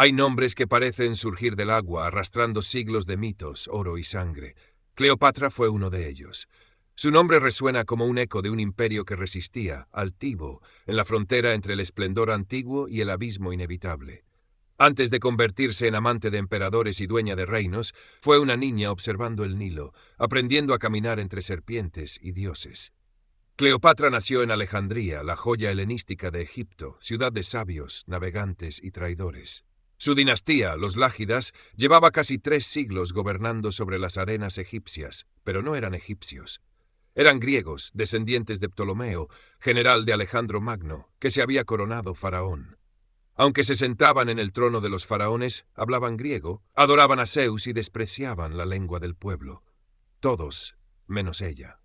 Hay nombres que parecen surgir del agua, arrastrando siglos de mitos, oro y sangre. Cleopatra fue uno de ellos. Su nombre resuena como un eco de un imperio que resistía, altivo, en la frontera entre el esplendor antiguo y el abismo inevitable. Antes de convertirse en amante de emperadores y dueña de reinos, fue una niña observando el Nilo, aprendiendo a caminar entre serpientes y dioses. Cleopatra nació en Alejandría, la joya helenística de Egipto, ciudad de sabios, navegantes y traidores. Su dinastía, los Lágidas, llevaba casi 3 siglos gobernando sobre las arenas egipcias, pero no eran egipcios. Eran griegos, descendientes de Ptolomeo, general de Alejandro Magno, que se había coronado faraón. Aunque se sentaban en el trono de los faraones, hablaban griego, adoraban a Zeus y despreciaban la lengua del pueblo. Todos, menos ella.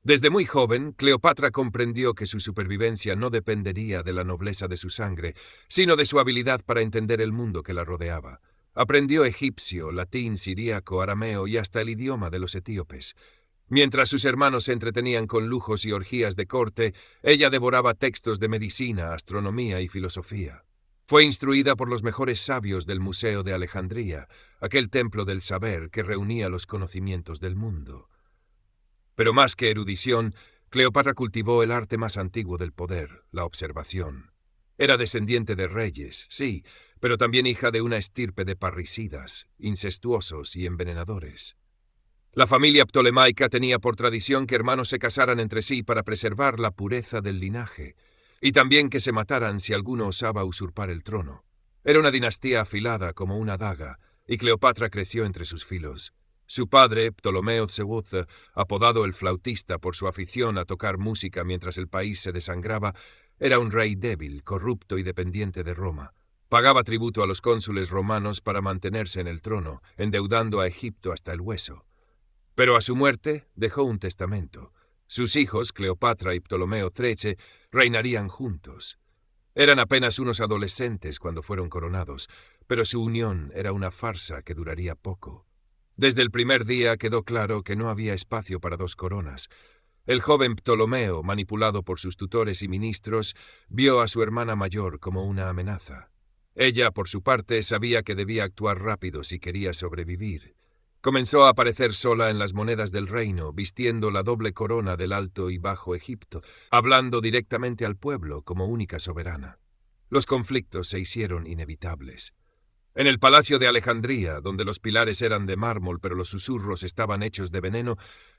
Desde muy joven, Cleopatra comprendió que su supervivencia no dependería de la nobleza de su sangre, sino de su habilidad para entender el mundo que la rodeaba. Aprendió egipcio, latín, siríaco, arameo y hasta el idioma de los etíopes. Mientras sus hermanos se entretenían con lujos y orgías de corte, ella devoraba textos de medicina, astronomía y filosofía. Fue instruida por los mejores sabios del Museo de Alejandría, aquel templo del saber que reunía los conocimientos del mundo. Pero más que erudición, Cleopatra cultivó el arte más antiguo del poder, la observación. Era descendiente de reyes, sí, pero también hija de una estirpe de parricidas, incestuosos y envenenadores. La familia ptolemaica tenía por tradición que hermanos se casaran entre sí para preservar la pureza del linaje, y también que se mataran si alguno osaba usurpar el trono. Era una dinastía afilada como una daga, y Cleopatra creció entre sus filos. Su padre, Ptolomeo II, apodado el flautista por su afición a tocar música mientras el país se desangraba, era un rey débil, corrupto y dependiente de Roma. Pagaba tributo a los cónsules romanos para mantenerse en el trono, endeudando a Egipto hasta el hueso. Pero a su muerte dejó un testamento. Sus hijos, Cleopatra y Ptolomeo XIII, reinarían juntos. Eran apenas unos adolescentes cuando fueron coronados, pero su unión era una farsa que duraría poco. Desde el primer día quedó claro que no había espacio para 2 coronas. El joven Ptolomeo, manipulado por sus tutores y ministros, vio a su hermana mayor como una amenaza. Ella, por su parte, sabía que debía actuar rápido si quería sobrevivir. Comenzó a aparecer sola en las monedas del reino, vistiendo la doble corona del Alto y Bajo Egipto, hablando directamente al pueblo como única soberana. Los conflictos se hicieron inevitables. En el palacio de Alejandría, donde los pilares eran de mármol pero los susurros estaban hechos de veneno,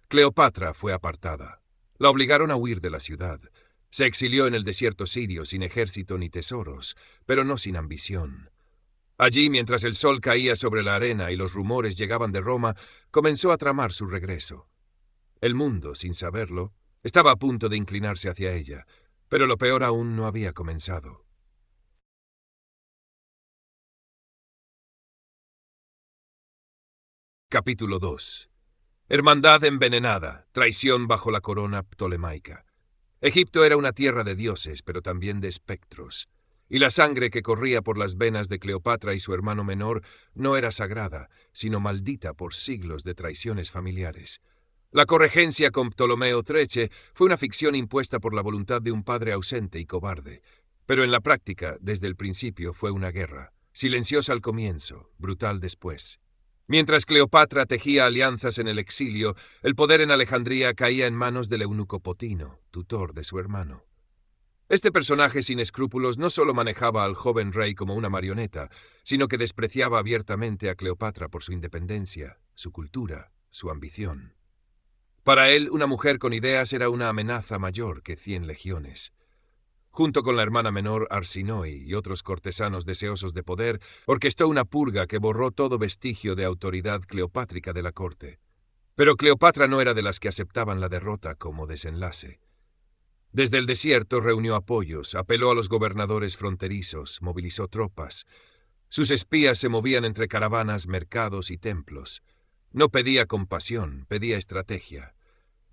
Cleopatra fue apartada. La obligaron a huir de la ciudad. Se exilió en el desierto sirio sin ejército ni tesoros, pero no sin ambición. Allí, mientras el sol caía sobre la arena y los rumores llegaban de Roma, comenzó a tramar su regreso. El mundo, sin saberlo, estaba a punto de inclinarse hacia ella, pero lo peor aún no había comenzado. Capítulo 2. Hermandad envenenada, traición bajo la corona ptolemaica. Egipto era una tierra de dioses, pero también de espectros. Y la sangre que corría por las venas de Cleopatra y su hermano menor no era sagrada, sino maldita por siglos de traiciones familiares. La corregencia con Ptolomeo XIII fue una ficción impuesta por la voluntad de un padre ausente y cobarde, pero en la práctica, desde el principio, fue una guerra, silenciosa al comienzo, brutal después. Mientras Cleopatra tejía alianzas en el exilio, el poder en Alejandría caía en manos del eunuco Potino, tutor de su hermano. Este personaje sin escrúpulos no solo manejaba al joven rey como una marioneta, sino que despreciaba abiertamente a Cleopatra por su independencia, su cultura, su ambición. Para él, una mujer con ideas era una amenaza mayor que 100 legiones. Junto con la hermana menor Arsinoe y otros cortesanos deseosos de poder, orquestó una purga que borró todo vestigio de autoridad cleopátrica de la corte. Pero Cleopatra no era de las que aceptaban la derrota como desenlace. Desde el desierto reunió apoyos, apeló a los gobernadores fronterizos, movilizó tropas. Sus espías se movían entre caravanas, mercados y templos. No pedía compasión, pedía estrategia.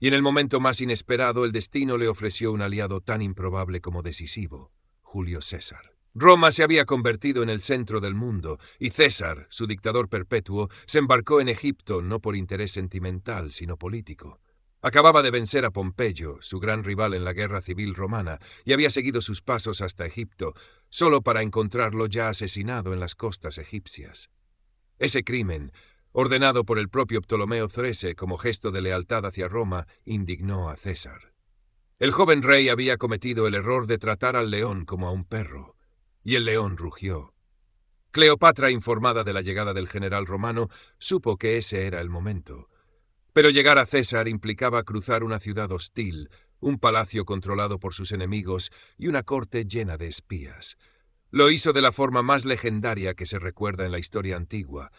Y en el momento más inesperado el destino le ofreció un aliado tan improbable como decisivo, Julio César. Roma se había convertido en el centro del mundo, y César, su dictador perpetuo, se embarcó en Egipto no por interés sentimental, sino político. Acababa de vencer a Pompeyo, su gran rival en la guerra civil romana, y había seguido sus pasos hasta Egipto, solo para encontrarlo ya asesinado en las costas egipcias. Ese crimen, ordenado por el propio Ptolomeo XIII como gesto de lealtad hacia Roma, indignó a César. El joven rey había cometido el error de tratar al león como a un perro, y el león rugió. Cleopatra, informada de la llegada del general romano, supo que ese era el momento. Pero llegar a César implicaba cruzar una ciudad hostil, un palacio controlado por sus enemigos y una corte llena de espías. Lo hizo de la forma más legendaria que se recuerda en la historia antigua,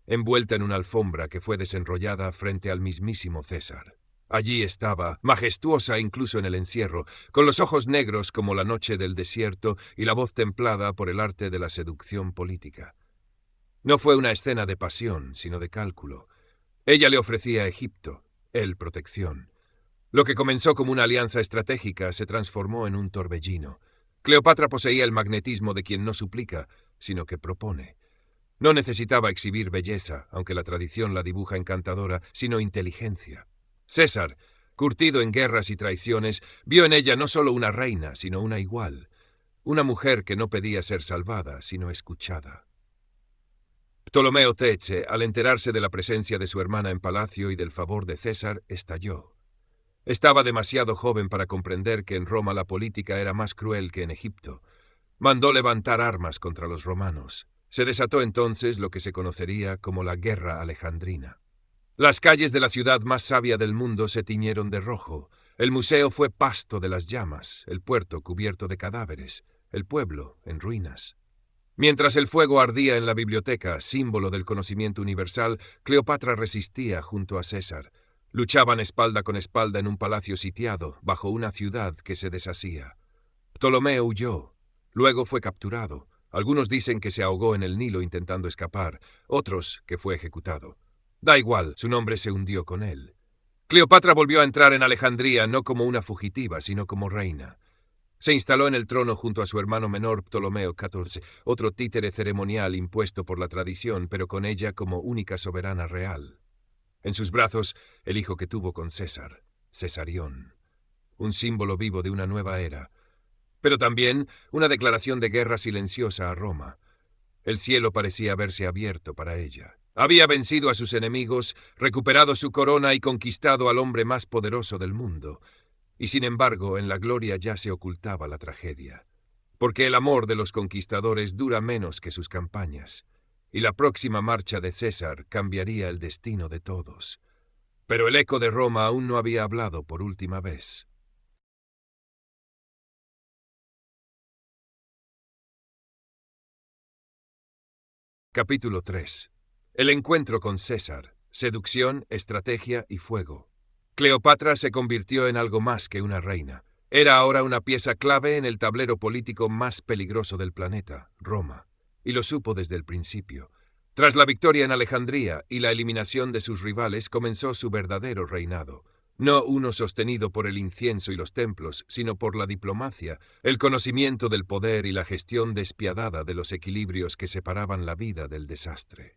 envuelta en una alfombra que fue desenrollada frente al mismísimo César. Allí estaba, majestuosa incluso en el encierro, con los ojos negros como la noche del desierto y la voz templada por el arte de la seducción política. No fue una escena de pasión, sino de cálculo. Ella le ofrecía a Egipto, él protección. Lo que comenzó como una alianza estratégica se transformó en un torbellino. Cleopatra poseía el magnetismo de quien no suplica, sino que propone. No necesitaba exhibir belleza, aunque la tradición la dibuja encantadora, sino inteligencia. César, curtido en guerras y traiciones, vio en ella no solo una reina, sino una igual. Una mujer que no pedía ser salvada, sino escuchada. Ptolomeo XIII, al enterarse de la presencia de su hermana en palacio y del favor de César, estalló. Estaba demasiado joven para comprender que en Roma la política era más cruel que en Egipto. Mandó levantar armas contra los romanos. Se desató entonces lo que se conocería como la Guerra Alejandrina. Las calles de la ciudad más sabia del mundo se tiñeron de rojo. El museo fue pasto de las llamas, el puerto cubierto de cadáveres, el pueblo en ruinas. Mientras el fuego ardía en la biblioteca, símbolo del conocimiento universal, Cleopatra resistía junto a César. Luchaban espalda con espalda en un palacio sitiado, bajo una ciudad que se deshacía. Ptolomeo huyó. Luego fue capturado. Algunos dicen que se ahogó en el Nilo intentando escapar, otros que fue ejecutado. Da igual, su nombre se hundió con él. Cleopatra volvió a entrar en Alejandría no como una fugitiva, sino como reina. Se instaló en el trono junto a su hermano menor Ptolomeo XIV, otro títere ceremonial impuesto por la tradición, pero con ella como única soberana real. En sus brazos, el hijo que tuvo con César, Cesarión, un símbolo vivo de una nueva era, pero también una declaración de guerra silenciosa a Roma. El cielo parecía haberse abierto para ella. Había vencido a sus enemigos, recuperado su corona y conquistado al hombre más poderoso del mundo. Y sin embargo, en la gloria ya se ocultaba la tragedia. Porque el amor de los conquistadores dura menos que sus campañas. Y la próxima marcha de César cambiaría el destino de todos. Pero el eco de Roma aún no había hablado por última vez. Capítulo 3. El encuentro con César. Seducción, estrategia y fuego. Cleopatra se convirtió en algo más que una reina. Era ahora una pieza clave en el tablero político más peligroso del planeta, Roma. Y lo supo desde el principio. Tras la victoria en Alejandría y la eliminación de sus rivales, comenzó su verdadero reinado. No uno sostenido por el incienso y los templos, sino por la diplomacia, el conocimiento del poder y la gestión despiadada de los equilibrios que separaban la vida del desastre.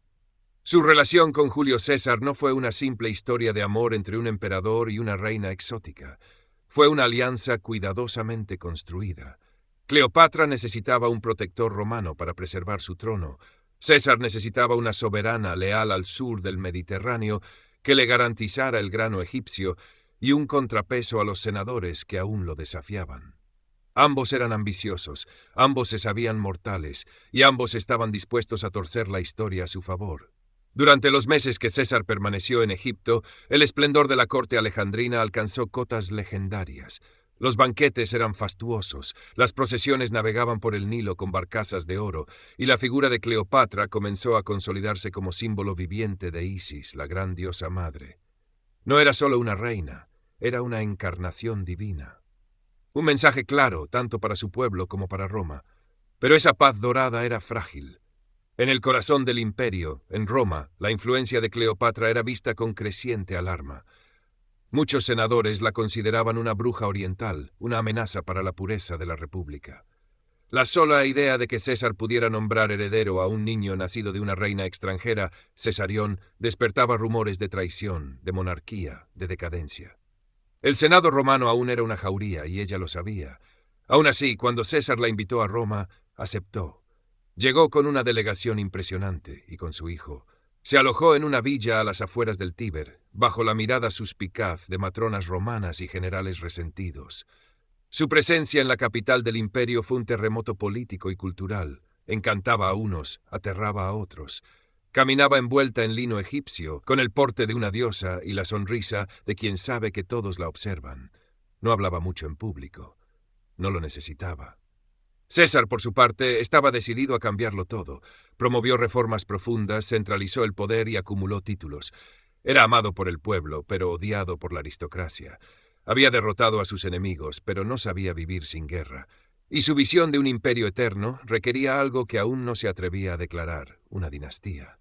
Su relación con Julio César no fue una simple historia de amor entre un emperador y una reina exótica. Fue una alianza cuidadosamente construida. Cleopatra necesitaba un protector romano para preservar su trono. César necesitaba una soberana leal al sur del Mediterráneo que le garantizara el grano egipcio y un contrapeso a los senadores que aún lo desafiaban. Ambos eran ambiciosos, ambos se sabían mortales y ambos estaban dispuestos a torcer la historia a su favor. Durante los meses que César permaneció en Egipto, el esplendor de la corte alejandrina alcanzó cotas legendarias. Los banquetes eran fastuosos, las procesiones navegaban por el Nilo con barcazas de oro, y la figura de Cleopatra comenzó a consolidarse como símbolo viviente de Isis, la gran diosa madre. No era solo una reina, era una encarnación divina. Un mensaje claro, tanto para su pueblo como para Roma. Pero esa paz dorada era frágil. En el corazón del imperio, en Roma, la influencia de Cleopatra era vista con creciente alarma. Muchos senadores la consideraban una bruja oriental, una amenaza para la pureza de la república. La sola idea de que César pudiera nombrar heredero a un niño nacido de una reina extranjera, Cesarión, despertaba rumores de traición, de monarquía, de decadencia. El Senado romano aún era una jauría y ella lo sabía. Aún así, cuando César la invitó a Roma, Aceptó. Llegó con una delegación impresionante y con su hijo. Se alojó en una villa a las afueras del Tíber, bajo la mirada suspicaz de matronas romanas y generales resentidos. Su presencia en la capital del imperio fue un terremoto político y cultural. Encantaba a unos, aterraba a otros. Caminaba envuelta en lino egipcio, con el porte de una diosa y la sonrisa de quien sabe que todos la observan. No hablaba mucho en público. No lo necesitaba. César, por su parte, estaba decidido a cambiarlo todo. Promovió reformas profundas, centralizó el poder y acumuló títulos. Era amado por el pueblo, pero odiado por la aristocracia. Había derrotado a sus enemigos, pero no sabía vivir sin guerra. Y su visión de un imperio eterno requería algo que aún no se atrevía a declarar, una dinastía.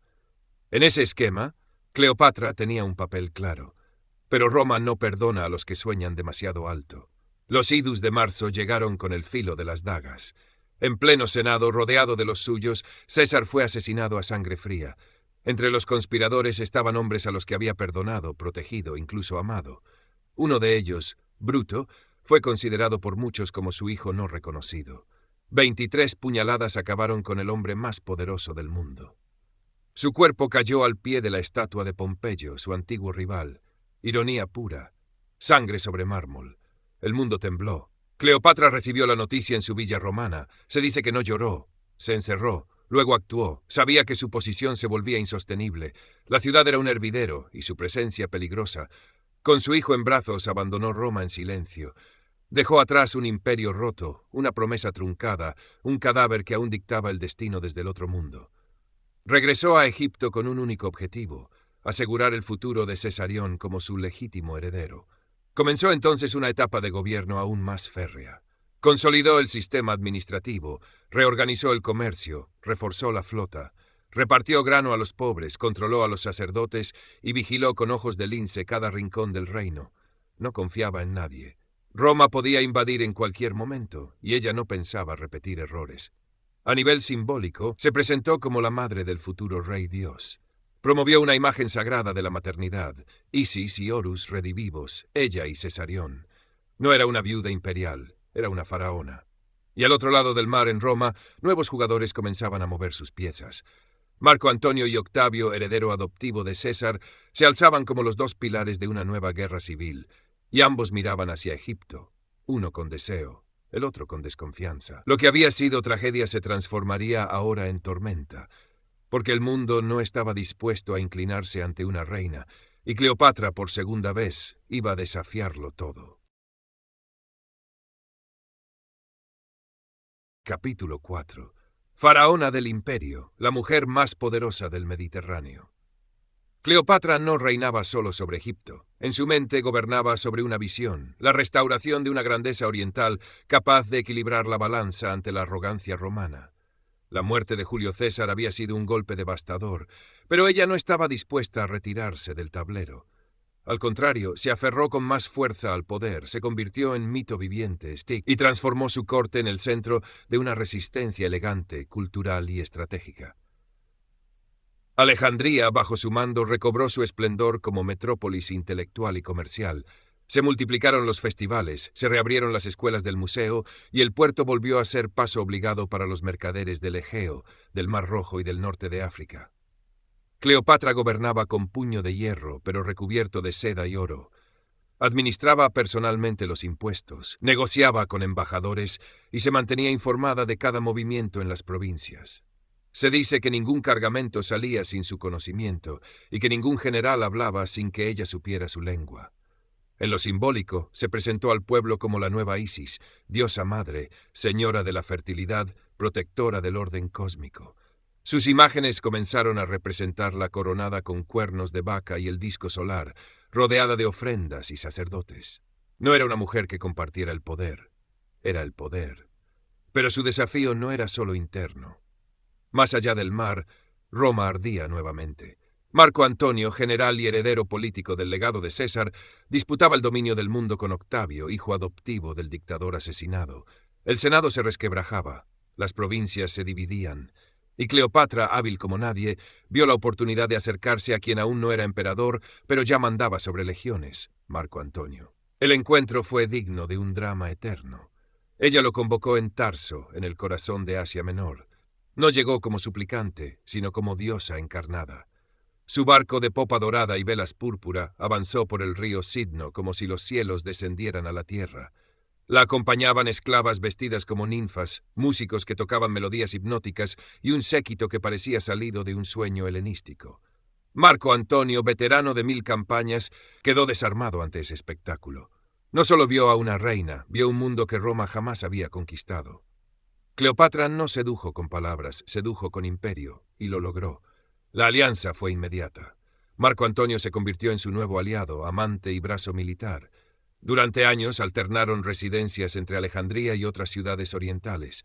En ese esquema, Cleopatra tenía un papel claro. Pero Roma no perdona a los que sueñan demasiado alto. Los idus de marzo llegaron con el filo de las dagas. En pleno senado, rodeado de los suyos, César fue asesinado a sangre fría. Entre los conspiradores estaban hombres a los que había perdonado, protegido, incluso amado. Uno de ellos, Bruto, fue considerado por muchos como su hijo no reconocido. 23 puñaladas acabaron con el hombre más poderoso del mundo. Su cuerpo cayó al pie de la estatua de Pompeyo, su antiguo rival. Ironía pura. Sangre sobre mármol. El mundo tembló. Cleopatra recibió la noticia en su villa romana. Se dice que no lloró. Se encerró. Luego actuó. Sabía que su posición se volvía insostenible. La ciudad era un hervidero y su presencia peligrosa. Con su hijo en brazos abandonó Roma en silencio. Dejó atrás un imperio roto, una promesa truncada, un cadáver que aún dictaba el destino desde el otro mundo. Regresó a Egipto con un único objetivo: asegurar el futuro de Cesarión como su legítimo heredero. Comenzó entonces una etapa de gobierno aún más férrea. Consolidó el sistema administrativo, reorganizó el comercio, reforzó la flota, repartió grano a los pobres, controló a los sacerdotes y vigiló con ojos de lince cada rincón del reino. No confiaba en nadie. Roma podía invadir en cualquier momento, y ella no pensaba repetir errores. A nivel simbólico, se presentó como la madre del futuro rey Dios. Promovió una imagen sagrada de la maternidad, Isis y Horus redivivos, ella y Cesarión. No era una viuda imperial, era una faraona. Y al otro lado del mar, en Roma, nuevos jugadores comenzaban a mover sus piezas. Marco Antonio y Octavio, heredero adoptivo de César, se alzaban como los dos pilares de una nueva guerra civil, y ambos miraban hacia Egipto, uno con deseo, el otro con desconfianza. Lo que había sido tragedia se transformaría ahora en tormenta, porque el mundo no estaba dispuesto a inclinarse ante una reina, y Cleopatra, por segunda vez, iba a desafiarlo todo. Capítulo 4. Faraona del Imperio, la mujer más poderosa del Mediterráneo. Cleopatra no reinaba solo sobre Egipto. En su mente gobernaba sobre una visión, la restauración de una grandeza oriental capaz de equilibrar la balanza ante la arrogancia romana. La muerte de Julio César había sido un golpe devastador, pero ella no estaba dispuesta a retirarse del tablero. Al contrario, se aferró con más fuerza al poder, se convirtió en mito viviente, y transformó su corte en el centro de una resistencia elegante, cultural y estratégica. Alejandría, bajo su mando, recobró su esplendor como metrópolis intelectual y comercial. Se multiplicaron los festivales, se reabrieron las escuelas del museo y el puerto volvió a ser paso obligado para los mercaderes del Egeo, del Mar Rojo y del norte de África. Cleopatra gobernaba con puño de hierro, pero recubierto de seda y oro. Administraba personalmente los impuestos, negociaba con embajadores y se mantenía informada de cada movimiento en las provincias. Se dice que ningún cargamento salía sin su conocimiento y que ningún general hablaba sin que ella supiera su lengua. En lo simbólico, se presentó al pueblo como la nueva Isis, diosa madre, señora de la fertilidad, protectora del orden cósmico. Sus imágenes comenzaron a representarla coronada con cuernos de vaca y el disco solar, rodeada de ofrendas y sacerdotes. No era una mujer que compartiera el poder, era el poder. Pero su desafío no era solo interno. Más allá del mar, Roma ardía nuevamente. Marco Antonio, general y heredero político del legado de César, disputaba el dominio del mundo con Octavio, hijo adoptivo del dictador asesinado. El Senado se resquebrajaba, las provincias se dividían, y Cleopatra, hábil como nadie, vio la oportunidad de acercarse a quien aún no era emperador, pero ya mandaba sobre legiones, Marco Antonio. El encuentro fue digno de un drama eterno. Ella lo convocó en Tarso, en el corazón de Asia Menor. No llegó como suplicante, sino como diosa encarnada. Su barco de popa dorada y velas púrpura avanzó por el río Sidno como si los cielos descendieran a la tierra. La acompañaban esclavas vestidas como ninfas, músicos que tocaban melodías hipnóticas y un séquito que parecía salido de un sueño helenístico. Marco Antonio, veterano de 1000 campañas, quedó desarmado ante ese espectáculo. No solo vio a una reina, vio un mundo que Roma jamás había conquistado. Cleopatra no sedujo con palabras, sedujo con imperio, y lo logró. La alianza fue inmediata. Marco Antonio se convirtió en su nuevo aliado, amante y brazo militar. Durante años alternaron residencias entre Alejandría y otras ciudades orientales.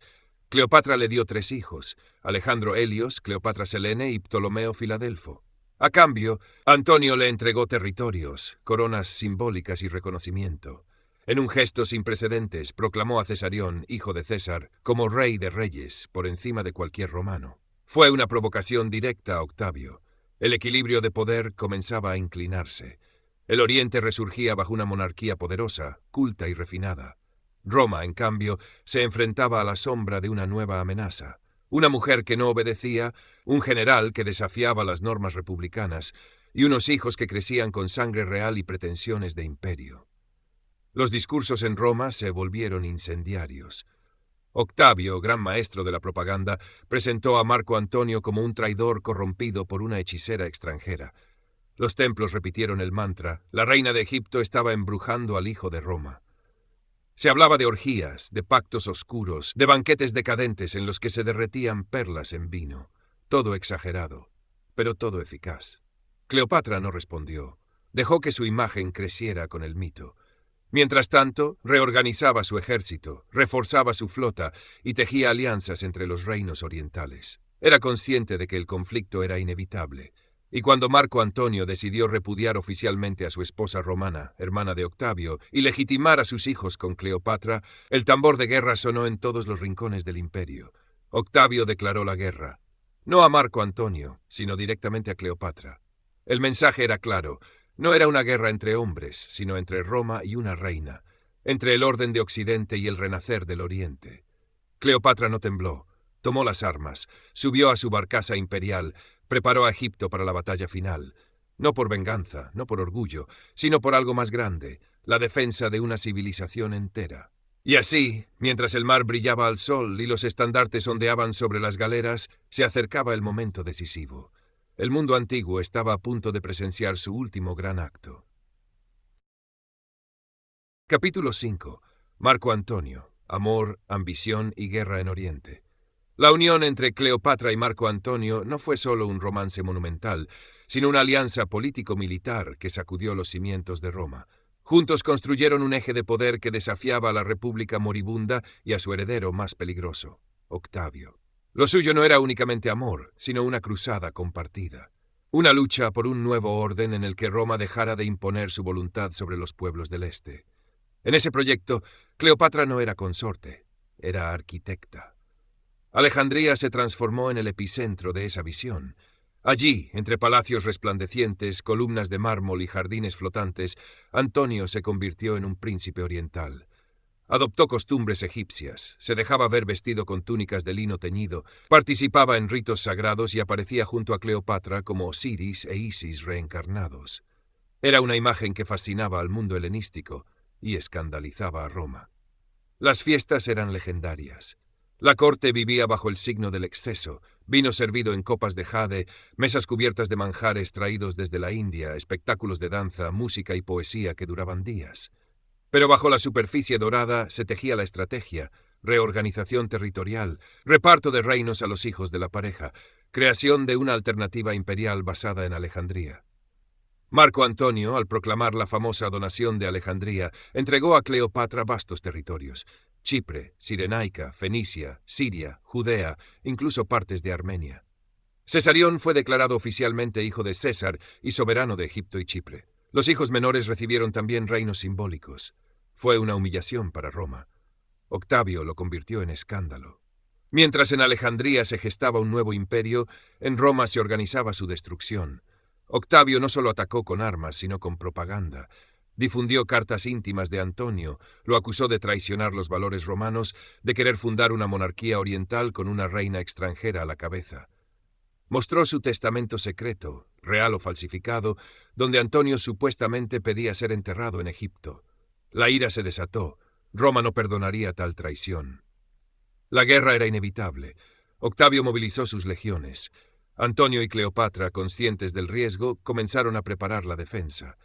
Cleopatra le dio 3 hijos, Alejandro Helios, Cleopatra Selene y Ptolomeo Filadelfo. A cambio, Antonio le entregó territorios, coronas simbólicas y reconocimiento. En un gesto sin precedentes, proclamó a Cesarión, hijo de César, como rey de reyes, por encima de cualquier romano. Fue una provocación directa a Octavio. El equilibrio de poder comenzaba a inclinarse. El Oriente resurgía bajo una monarquía poderosa, culta y refinada. Roma, en cambio, se enfrentaba a la sombra de una nueva amenaza. Una mujer que no obedecía, un general que desafiaba las normas republicanas y unos hijos que crecían con sangre real y pretensiones de imperio. Los discursos en Roma se volvieron incendiarios. Octavio, gran maestro de la propaganda, presentó a Marco Antonio como un traidor corrompido por una hechicera extranjera. Los templos repitieron el mantra: la reina de Egipto estaba embrujando al hijo de Roma. Se hablaba de orgías, de pactos oscuros, de banquetes decadentes en los que se derretían perlas en vino. Todo exagerado, pero todo eficaz. Cleopatra no respondió. Dejó que su imagen creciera con el mito. Mientras tanto, reorganizaba su ejército, reforzaba su flota y tejía alianzas entre los reinos orientales. Era consciente de que el conflicto era inevitable. Y cuando Marco Antonio decidió repudiar oficialmente a su esposa romana, hermana de Octavio, y legitimar a sus hijos con Cleopatra, el tambor de guerra sonó en todos los rincones del imperio. Octavio declaró la guerra, no a Marco Antonio, sino directamente a Cleopatra. El mensaje era claro: no era una guerra entre hombres, sino entre Roma y una reina, entre el orden de Occidente y el renacer del Oriente. Cleopatra no tembló, tomó las armas, subió a su barcaza imperial, preparó a Egipto para la batalla final, no por venganza, no por orgullo, sino por algo más grande, la defensa de una civilización entera. Y así, mientras el mar brillaba al sol y los estandartes ondeaban sobre las galeras, se acercaba el momento decisivo. El mundo antiguo estaba a punto de presenciar su último gran acto. Capítulo 5. Marco Antonio. Amor, ambición y guerra en Oriente. La unión entre Cleopatra y Marco Antonio no fue solo un romance monumental, sino una alianza político-militar que sacudió los cimientos de Roma. Juntos construyeron un eje de poder que desafiaba a la República moribunda y a su heredero más peligroso, Octavio. Lo suyo no era únicamente amor, sino una cruzada compartida. Una lucha por un nuevo orden en el que Roma dejara de imponer su voluntad sobre los pueblos del este. En ese proyecto, Cleopatra no era consorte, era arquitecta. Alejandría se transformó en el epicentro de esa visión. Allí, entre palacios resplandecientes, columnas de mármol y jardines flotantes, Antonio se convirtió en un príncipe oriental. Adoptó costumbres egipcias, se dejaba ver vestido con túnicas de lino teñido, participaba en ritos sagrados y aparecía junto a Cleopatra como Osiris e Isis reencarnados. Era una imagen que fascinaba al mundo helenístico y escandalizaba a Roma. Las fiestas eran legendarias. La corte vivía bajo el signo del exceso, vino servido en copas de jade, mesas cubiertas de manjares traídos desde la India, espectáculos de danza, música y poesía que duraban días. Pero bajo la superficie dorada se tejía la estrategia, reorganización territorial, reparto de reinos a los hijos de la pareja, creación de una alternativa imperial basada en Alejandría. Marco Antonio, al proclamar la famosa donación de Alejandría, entregó a Cleopatra vastos territorios: Chipre, Cirenaica, Fenicia, Siria, Judea, incluso partes de Armenia. Cesarión fue declarado oficialmente hijo de César y soberano de Egipto y Chipre. Los hijos menores recibieron también reinos simbólicos. Fue una humillación para Roma. Octavio lo convirtió en escándalo. Mientras en Alejandría se gestaba un nuevo imperio, en Roma se organizaba su destrucción. Octavio no solo atacó con armas, sino con propaganda. Difundió cartas íntimas de Antonio, lo acusó de traicionar los valores romanos, de querer fundar una monarquía oriental con una reina extranjera a la cabeza. Mostró su testamento secreto, real o falsificado, donde Antonio supuestamente pedía ser enterrado en Egipto. La ira se desató. Roma no perdonaría tal traición. La guerra era inevitable. Octavio movilizó sus legiones. Antonio y Cleopatra, conscientes del riesgo, comenzaron a preparar la defensa.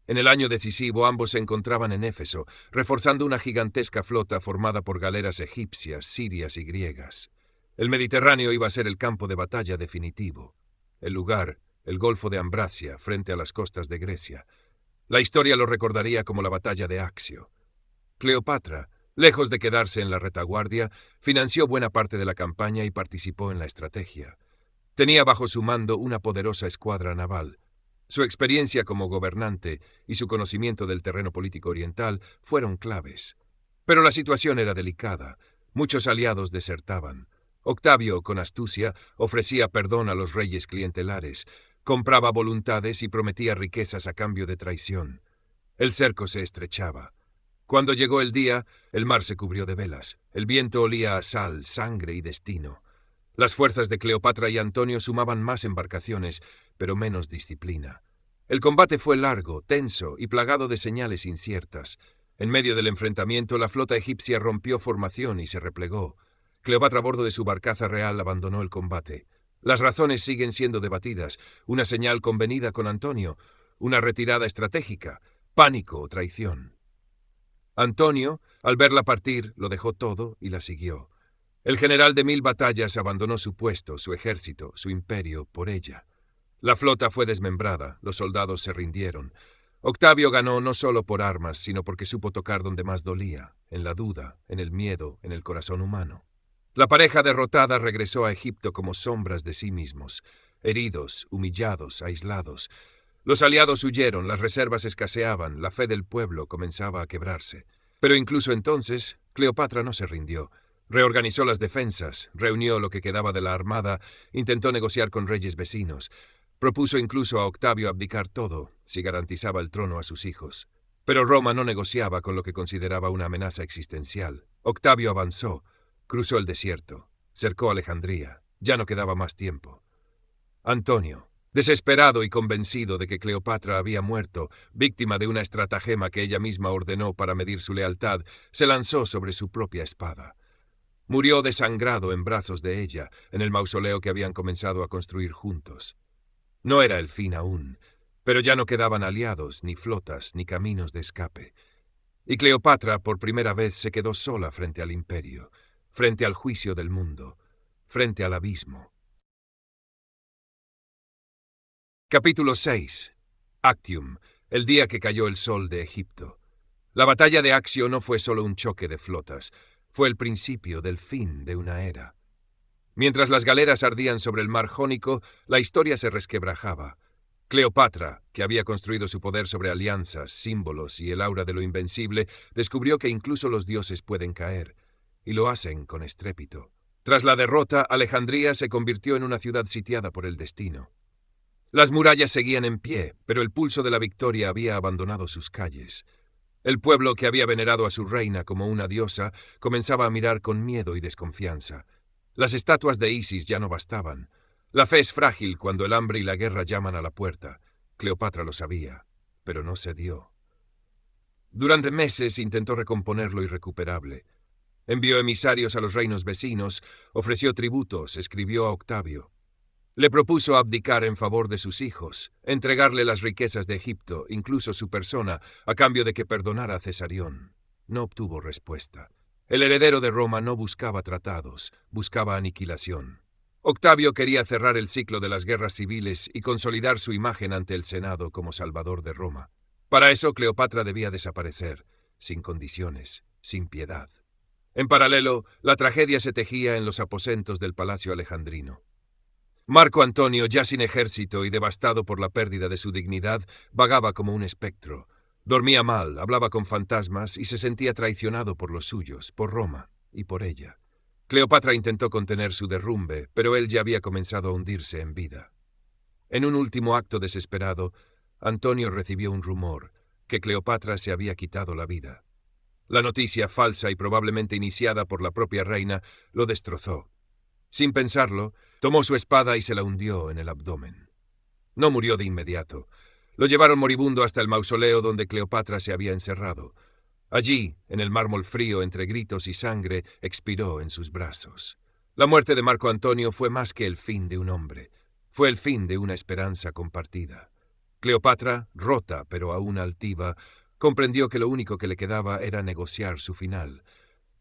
En el año decisivo ambos se encontraban en Éfeso, reforzando una gigantesca flota formada por galeras egipcias, sirias y griegas. El Mediterráneo iba a ser el campo de batalla definitivo. El lugar, el Golfo de Ambracia, frente a las costas de Grecia. La historia lo recordaría como la batalla de Accio. Cleopatra, lejos de quedarse en la retaguardia, financió buena parte de la campaña y participó en la estrategia. Tenía bajo su mando una poderosa escuadra naval. Su experiencia como gobernante y su conocimiento del terreno político oriental fueron claves. Pero la situación era delicada. Muchos aliados desertaban. Octavio, con astucia, ofrecía perdón a los reyes clientelares, compraba voluntades y prometía riquezas a cambio de traición. El cerco se estrechaba. Cuando llegó el día, el mar se cubrió de velas. El viento olía a sal, sangre y destino. Las fuerzas de Cleopatra y Antonio sumaban más embarcaciones, pero menos disciplina. El combate fue largo, tenso y plagado de señales inciertas. En medio del enfrentamiento, la flota egipcia rompió formación y se replegó. Cleopatra, a bordo de su barcaza real, abandonó el combate. Las razones siguen siendo debatidas. Una señal convenida con Antonio, una retirada estratégica, pánico o traición. Antonio, al verla partir, lo dejó todo y la siguió. El general de 1000 batallas abandonó su puesto, su ejército, su imperio, por ella. La flota fue desmembrada, los soldados se rindieron. Octavio ganó no solo por armas, sino porque supo tocar donde más dolía, en la duda, en el miedo, en el corazón humano. La pareja derrotada regresó a Egipto como sombras de sí mismos, heridos, humillados, aislados. Los aliados huyeron, las reservas escaseaban, la fe del pueblo comenzaba a quebrarse. Pero incluso entonces, Cleopatra no se rindió. Reorganizó las defensas, reunió lo que quedaba de la armada, intentó negociar con reyes vecinos. Propuso incluso a Octavio abdicar todo, si garantizaba el trono a sus hijos. Pero Roma no negociaba con lo que consideraba una amenaza existencial. Octavio avanzó, cruzó el desierto, cercó Alejandría. Ya no quedaba más tiempo. Antonio, desesperado y convencido de que Cleopatra había muerto, víctima de una estratagema que ella misma ordenó para medir su lealtad, se lanzó sobre su propia espada. Murió desangrado en brazos de ella, en el mausoleo que habían comenzado a construir juntos. No era el fin aún, pero ya no quedaban aliados, ni flotas, ni caminos de escape. Y Cleopatra por primera vez se quedó sola frente al imperio, frente al juicio del mundo, frente al abismo. Capítulo 6. Actium, el día que cayó el sol de Egipto. La batalla de Accio no fue solo un choque de flotas, fue el principio del fin de una era. Mientras las galeras ardían sobre el mar Jónico, la historia se resquebrajaba. Cleopatra, que había construido su poder sobre alianzas, símbolos y el aura de lo invencible, descubrió que incluso los dioses pueden caer, y lo hacen con estrépito. Tras la derrota, Alejandría se convirtió en una ciudad sitiada por el destino. Las murallas seguían en pie, pero el pulso de la victoria había abandonado sus calles. El pueblo, que había venerado a su reina como una diosa, comenzaba a mirar con miedo y desconfianza. Las estatuas de Isis ya no bastaban. La fe es frágil cuando el hambre y la guerra llaman a la puerta. Cleopatra lo sabía, pero no cedió. Durante meses intentó recomponer lo irrecuperable. Envió emisarios a los reinos vecinos, ofreció tributos, escribió a Octavio. Le propuso abdicar en favor de sus hijos, entregarle las riquezas de Egipto, incluso su persona, a cambio de que perdonara a Cesarión. No obtuvo respuesta. El heredero de Roma no buscaba tratados, buscaba aniquilación. Octavio quería cerrar el ciclo de las guerras civiles y consolidar su imagen ante el Senado como salvador de Roma. Para eso Cleopatra debía desaparecer, sin condiciones, sin piedad. En paralelo, la tragedia se tejía en los aposentos del Palacio Alejandrino. Marco Antonio, ya sin ejército y devastado por la pérdida de su dignidad, vagaba como un espectro. Dormía mal, hablaba con fantasmas y se sentía traicionado por los suyos, por Roma y por ella. Cleopatra intentó contener su derrumbe, pero él ya había comenzado a hundirse en vida. En un último acto desesperado, Antonio recibió un rumor. que Cleopatra se había quitado la vida. La noticia, falsa y probablemente iniciada por la propia reina, lo destrozó. Sin pensarlo, tomó su espada y se la hundió en el abdomen. No murió de inmediato. Lo llevaron moribundo hasta el mausoleo donde Cleopatra se había encerrado. Allí, en el mármol frío, entre gritos y sangre, expiró en sus brazos. La muerte de Marco Antonio fue más que el fin de un hombre. Fue el fin de una esperanza compartida. Cleopatra, rota pero aún altiva, comprendió que lo único que le quedaba era negociar su final.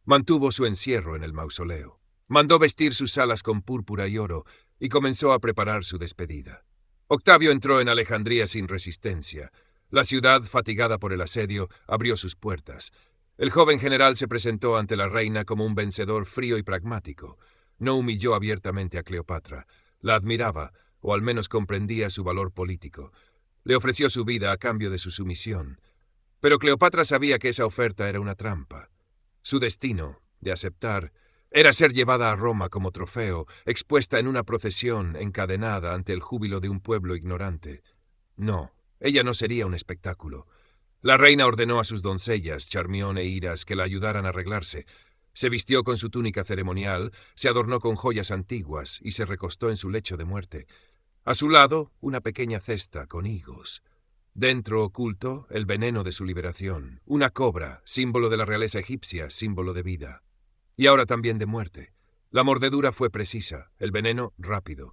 Mantuvo su encierro en el mausoleo. Mandó vestir sus alas con púrpura y oro y comenzó a preparar su despedida. Octavio entró en Alejandría sin resistencia. La ciudad, fatigada por el asedio, abrió sus puertas. El joven general se presentó ante la reina como un vencedor frío y pragmático. No humilló abiertamente a Cleopatra. La admiraba, o al menos comprendía su valor político. Le ofreció su vida a cambio de su sumisión. Pero Cleopatra sabía que esa oferta era una trampa. Su destino, de aceptar, era ser llevada a Roma como trofeo, expuesta en una procesión encadenada ante el júbilo de un pueblo ignorante. No, ella no sería un espectáculo. La reina ordenó a sus doncellas, Charmión e Iras, que la ayudaran a arreglarse. Se vistió con su túnica ceremonial, se adornó con joyas antiguas y se recostó en su lecho de muerte. A su lado, una pequeña cesta con higos. Dentro, oculto, el veneno de su liberación. Una cobra, símbolo de la realeza egipcia, símbolo de vida. Y ahora también de muerte. La mordedura fue precisa, el veneno rápido.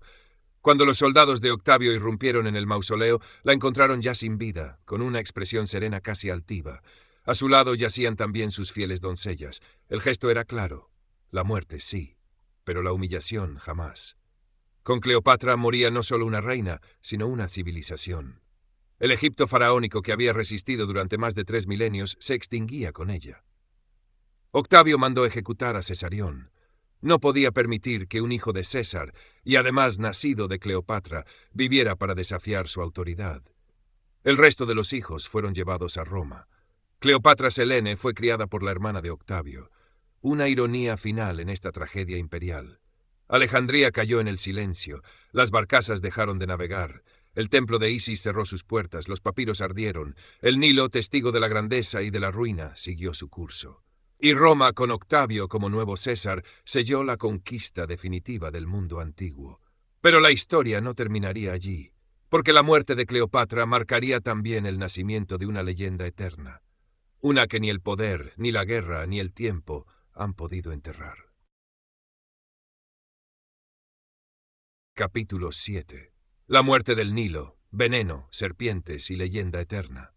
Cuando los soldados de Octavio irrumpieron en el mausoleo, la encontraron ya sin vida, con una expresión serena casi altiva. A su lado yacían también sus fieles doncellas. El gesto era claro. La muerte sí, pero la humillación jamás. Con Cleopatra moría no solo una reina, sino una civilización. El Egipto faraónico que había resistido durante más de 3 milenios se extinguía con ella. Octavio mandó ejecutar a Cesarión. No podía permitir que un hijo de César, y además nacido de Cleopatra, viviera para desafiar su autoridad. El resto de los hijos fueron llevados a Roma. Cleopatra Selene fue criada por la hermana de Octavio. Una ironía final en esta tragedia imperial. Alejandría cayó en el silencio, las barcazas dejaron de navegar, el templo de Isis cerró sus puertas, los papiros ardieron, el Nilo, testigo de la grandeza y de la ruina, siguió su curso. Y Roma, con Octavio como nuevo César, selló la conquista definitiva del mundo antiguo. Pero la historia no terminaría allí, porque la muerte de Cleopatra marcaría también el nacimiento de una leyenda eterna, una que ni el poder, ni la guerra, ni el tiempo han podido enterrar. Capítulo 7. La muerte del Nilo, veneno, serpientes y leyenda eterna.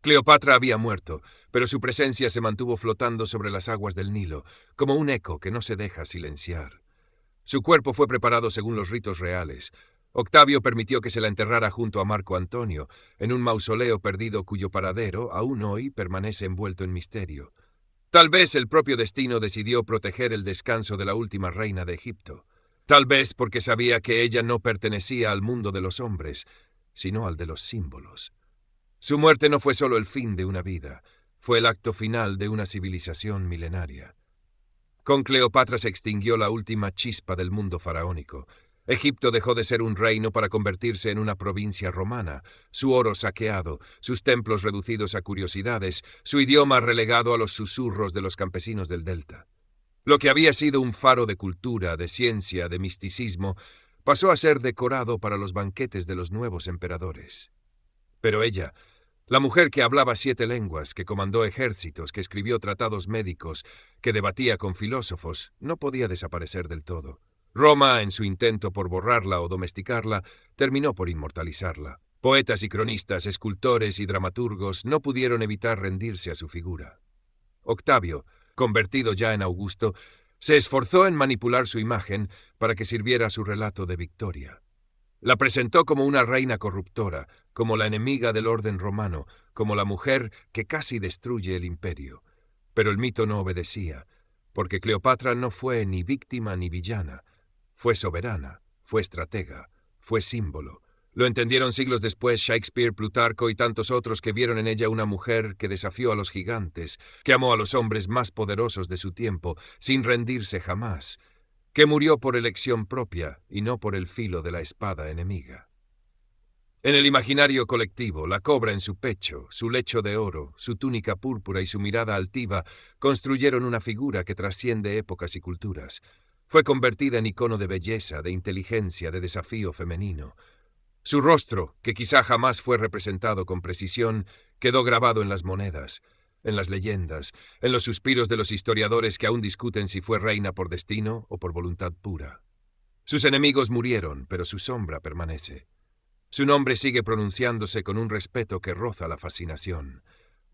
Cleopatra había muerto, pero su presencia se mantuvo flotando sobre las aguas del Nilo, como un eco que no se deja silenciar. Su cuerpo fue preparado según los ritos reales. Octavio permitió que se la enterrara junto a Marco Antonio, en un mausoleo perdido cuyo paradero, aún hoy, permanece envuelto en misterio. Tal vez el propio destino decidió proteger el descanso de la última reina de Egipto. Tal vez porque sabía que ella no pertenecía al mundo de los hombres, sino al de los símbolos. Su muerte no fue solo el fin de una vida, fue el acto final de una civilización milenaria. Con Cleopatra se extinguió la última chispa del mundo faraónico. Egipto dejó de ser un reino para convertirse en una provincia romana, su oro saqueado, sus templos reducidos a curiosidades, su idioma relegado a los susurros de los campesinos del delta. Lo que había sido un faro de cultura, de ciencia, de misticismo, pasó a ser decorado para los banquetes de los nuevos emperadores. Pero ella, la mujer que hablaba 7 lenguas, que comandó ejércitos, que escribió tratados médicos, que debatía con filósofos, no podía desaparecer del todo. Roma, en su intento por borrarla o domesticarla, terminó por inmortalizarla. Poetas y cronistas, escultores y dramaturgos no pudieron evitar rendirse a su figura. Octavio, convertido ya en Augusto, se esforzó en manipular su imagen para que sirviera a su relato de victoria. La presentó como una reina corruptora, como la enemiga del orden romano, como la mujer que casi destruye el imperio. Pero el mito no obedecía, porque Cleopatra no fue ni víctima ni villana. Fue soberana, fue estratega, fue símbolo. Lo entendieron siglos después Shakespeare, Plutarco y tantos otros que vieron en ella una mujer que desafió a los gigantes, que amó a los hombres más poderosos de su tiempo, sin rendirse jamás, que murió por elección propia y no por el filo de la espada enemiga. En el imaginario colectivo, la cobra en su pecho, su lecho de oro, su túnica púrpura y su mirada altiva construyeron una figura que trasciende épocas y culturas. Fue convertida en icono de belleza, de inteligencia, de desafío femenino. Su rostro, que quizá jamás fue representado con precisión, quedó grabado en las monedas, en las leyendas, en los suspiros de los historiadores que aún discuten si fue reina por destino o por voluntad pura. Sus enemigos murieron, pero su sombra permanece. Su nombre sigue pronunciándose con un respeto que roza la fascinación,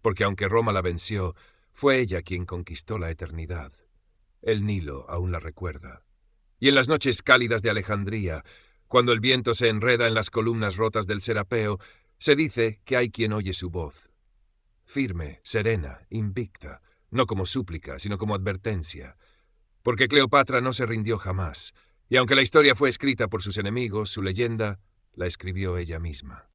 porque aunque Roma la venció, fue ella quien conquistó la eternidad. El Nilo aún la recuerda. Y en las noches cálidas de Alejandría, cuando el viento se enreda en las columnas rotas del Serapeo, se dice que hay quien oye su voz. Firme, serena, invicta, no como súplica, sino como advertencia. Porque Cleopatra no se rindió jamás, y aunque la historia fue escrita por sus enemigos, su leyenda la escribió ella misma.